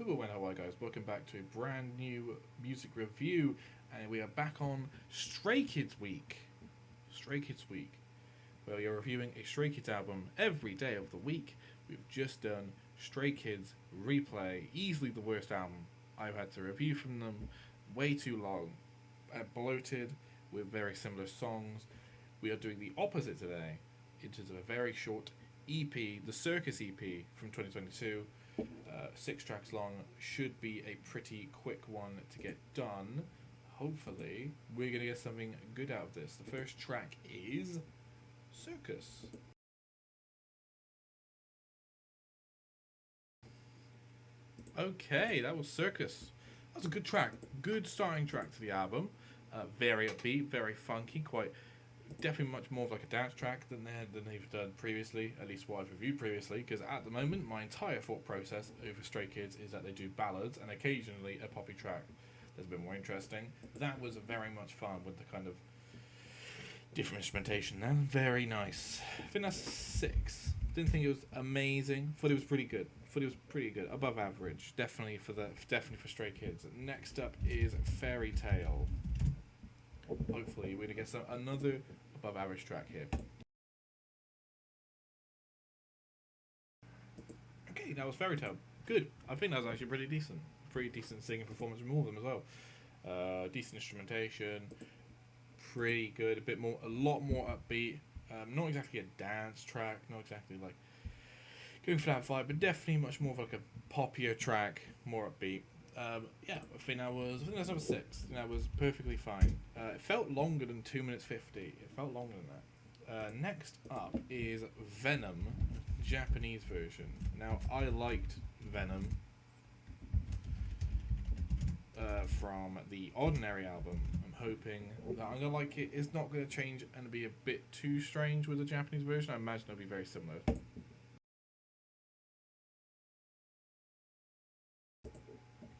Hello guys, welcome back to a brand new music review, and we are back on Stray Kids Week. Stray Kids Week, where we are reviewing a Stray Kids album every day of the week. We've just done Stray Kids Replay, easily the worst album I've had to review from them, way too long, bloated, with very similar songs. We are doing the opposite today. It is a very short EP, the Circus EP from 2022. 6 tracks long, should be a pretty quick one to get done. Hopefully, we're going to get something good out of this. The first track is Circus. Okay, that was Circus. That was a good track. Good starting track to the album. Very upbeat, very funky, quite definitely much more of like a dance track than they've done previously, at least what I've reviewed previously, because at the moment my entire thought process over Stray Kids is that they do ballads and occasionally a poppy track that's a bit more interesting. That was very much fun with the kind of different instrumentation there. Very nice. I think that's 6. Didn't think it was amazing. Thought it was pretty good. Above average. Definitely for Stray Kids. Next up is Fairy Tale. Hopefully we're going to get another above average track here. Okay, that was Fairy Tale. Good. I think that was actually pretty decent. Pretty decent singing performance from all of them as well. Decent instrumentation. Pretty good. A lot more upbeat. Not exactly a dance track. Not exactly like going for that vibe, but definitely much more of like a poppier track. More upbeat. Yeah, I think that's number 6. I think that was perfectly fine. It felt longer than 2 minutes 50. It felt longer than that. Next up is Venom, Japanese version. Now, I liked Venom from the Ordinary album. I'm hoping that I'm going to like it. It's not going to change and be a bit too strange with the Japanese version. I imagine it'll be very similar.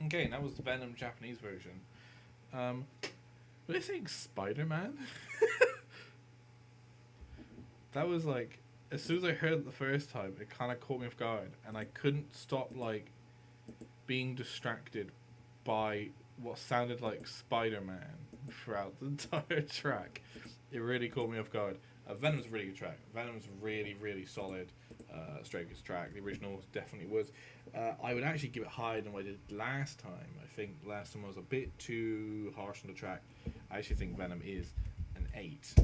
Okay, that was the Venom Japanese version. Were they saying Spider-Man? That was like, as soon as I heard it the first time, it kind of caught me off guard, and I couldn't stop like being distracted by what sounded like Spider-Man throughout the entire track. It really caught me off guard. Venom's a really good track. Venom's really, really solid. Stray Kids track. The original definitely was. I would actually give it higher than what I did last time. I think last time I was a bit too harsh on the track. I actually think Venom is an 8.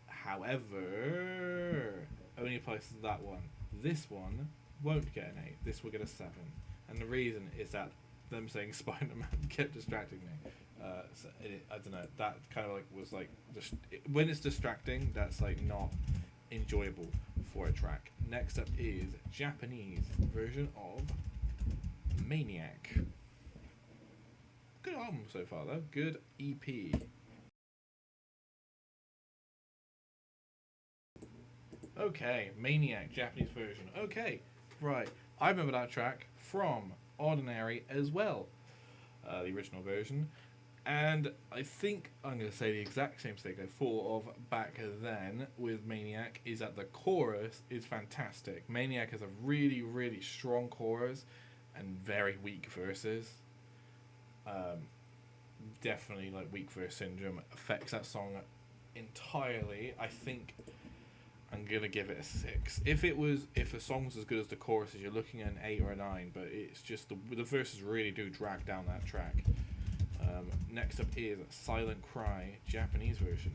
However, only applies to that one. This one won't get an 8. This will get a 7. And the reason is that them saying Spider-Man kept distracting me. I don't know. That kind of like was like when it's distracting, that's like not enjoyable for a track. Next up is Japanese version of Maniac. Good album so far though. Good EP. Okay, Maniac Japanese version. Okay, right. I remember that track from Ordinary as well, the original version. And I think I'm going to say the exact same thing I thought of back then with Maniac, is that the chorus is fantastic. Maniac has a really, really strong chorus and very weak verses. Definitely like weak verse syndrome affects that song entirely. I think I'm going to give it a 6. If the song's as good as the chorus, you're looking at an 8 or a 9, but it's just the verses really do drag down that track. Next up is Silent Cry, Japanese version.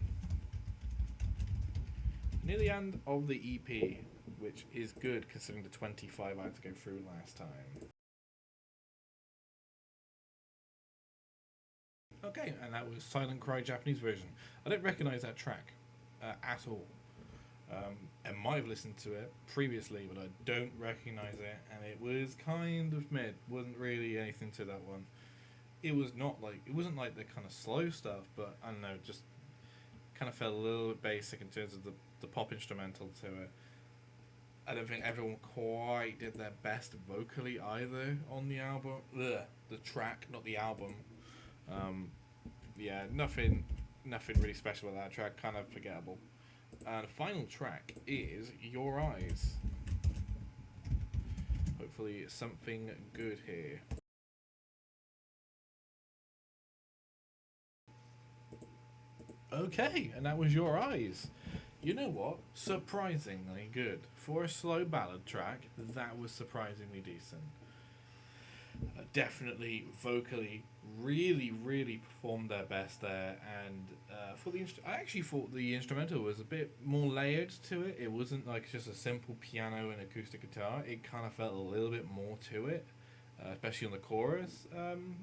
Near the end of the EP, which is good considering the 25 I had to go through last time. Okay, and that was Silent Cry, Japanese version. I don't recognise that track at all. I might have listened to it previously, but I don't recognise it, and it was kind of mid. Wasn't really anything to that one. It wasn't like the kind of slow stuff, but I don't know, just kind of felt a little bit basic in terms of the pop instrumental to it. I don't think everyone quite did their best vocally either on the album. The track, not the album. Yeah, nothing really special about that track, kind of forgettable. And the final track is Your Eyes. hopefully something good here. Okay, and that was Your Eyes. You know what? Surprisingly good. For a slow ballad track, that was surprisingly decent. Definitely vocally, really performed their best there. And for the I actually thought the instrumental was a bit more layered to it. It wasn't like just a simple piano and acoustic guitar. It kind of felt a little bit more to it, especially on the chorus.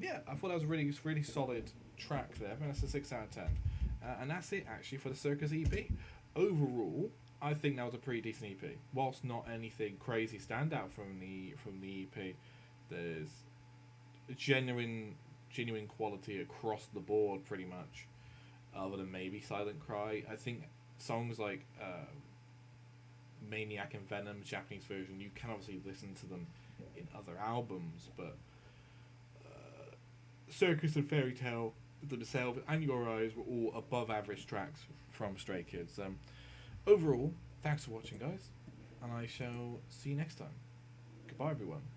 Yeah, I thought that was a really solid track there. I think that's a 6 out of 10. And that's it actually for the Circus EP. Overall, I think that was a pretty decent EP. Whilst not anything crazy standout from the EP, there's genuine quality across the board pretty much. Other than maybe Silent Cry, I think songs like Maniac and Venom Japanese version, you can obviously listen to them in other albums, but Circus and Fairy Tale, themselves, and Your Eyes were all above average tracks from Stray Kids. Overall, thanks for watching, guys, and I shall see you next time. Goodbye, everyone.